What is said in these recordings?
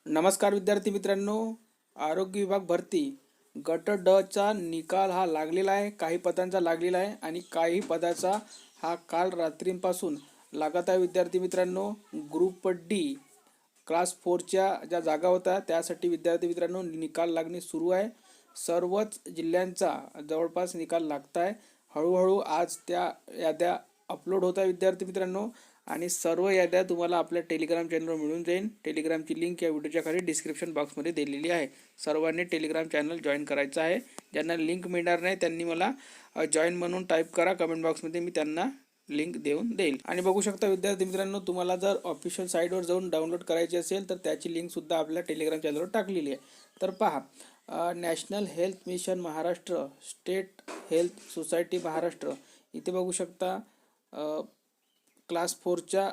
नमस्कार विद्यार्थी मित्रांनो, आरोग्य विभाग भरती गट ड चा निकाल हा लागलेला आहे. काही पदांचा लागलेला आहे आणि काही पदाचा हा काल रात्रीपासून लागत आहे. विद्यार्थी मित्रांनो, ग्रुप डी क्लास 4च्या ज्या जागा होत्या त्यासाठी विद्यार्थी मित्रांनो निकाल लागणे सुरू आहे. सर्वच जिल्ह्यांचा जवळपास निकाल लागत आहे. हळूहळू आज त्या याद्या अपलोड होत आहे विद्यार्थी मित्रांनो, आणि सर्व याद्या तुम्हाला आपल्या टेलिग्राम चॅनलवर मिळून जाईल. टेलिग्रामची लिंक या व्हिडिओच्या खाली डिस्क्रिप्शन बॉक्समध्ये दिलेली आहे. सर्वांनी टेलिग्राम चॅनल जॉईन करायचं आहे. ज्यांना लिंक मिळणार नाही त्यांनी मला जॉईन म्हणून टाईप करा कमेंट बॉक्समध्ये, मी त्यांना लिंक देऊन देईल. आणि बघू शकता विद्यार्थी मित्रांनो, तुम्हाला जर ऑफिशियल साईटवर जाऊन डाउनलोड करायची असेल तर त्याची लिंकसुद्धा आपल्या टेलिग्राम चॅनलवर टाकलेली आहे. तर पहा, national health mission Maharashtra, state health society Maharashtra, इथे बघू शकता क्लास 4च्या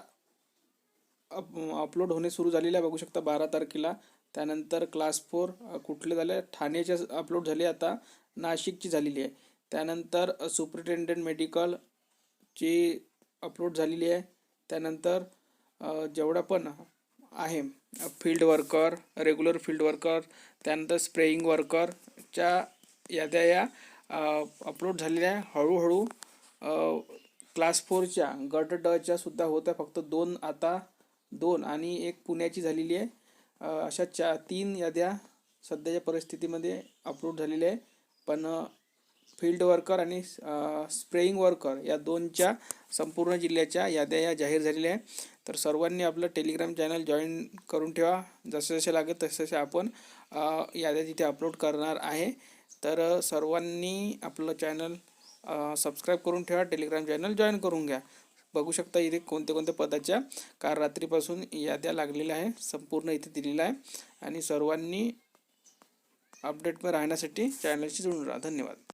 अपलोड होणे सुरू झालेले आहे. बघू शकता 12 तारखेला. त्यानंतर क्लास 4 कुठले झाले, ठाण्याचे अपलोड झाले, आता नाशिकची झालेली आहे. त्यानंतर सुपरिटेंडेंट मेडिकलची अपलोड झालेली आहे. त्यानंतर जेवढा पण आहे field worker, regular field worker, त्यानंतर स्प्रेइंग वर्करच्या याद्या या अपलोड झालेल्या आहे. हळूहळू क्लास 4च्या गट ड च्या सुद्धा होत आहे. फक्त दोन आणि एक पुण्याची झालेली आहे. अशा 3 याद्या सध्याच्या परिस्थितीमध्ये अपलोड झालेल्या आहे. पण फील्ड वर्कर आणि स्प्रेइंग वर्कर या 2च्या संपूर्ण जिल्ह्याच्या याद्या या जाहीर झालेल्या आहे. तर सर्वांनी आपलं टेलिग्राम चॅनल जॉईन करून ठेवा. जसे जसे लागेल तसे आपण याद्या तिथे अपलोड करणार आहे. तर सर्वांनी आपलं चॅनल सबस्क्राईब करून ठेवा, टेलिग्राम चॅनल जॉईन करून घ्या. बघू शकता इथे कोणत्या पदाच्या काल रात्रीपासून याद्या लागलेल्या आहे, संपूर्ण इथे दिलेला आहे. आणि सर्वांनी अपडेट राहण्यासाठी चॅनलशी जोडून राहा. धन्यवाद.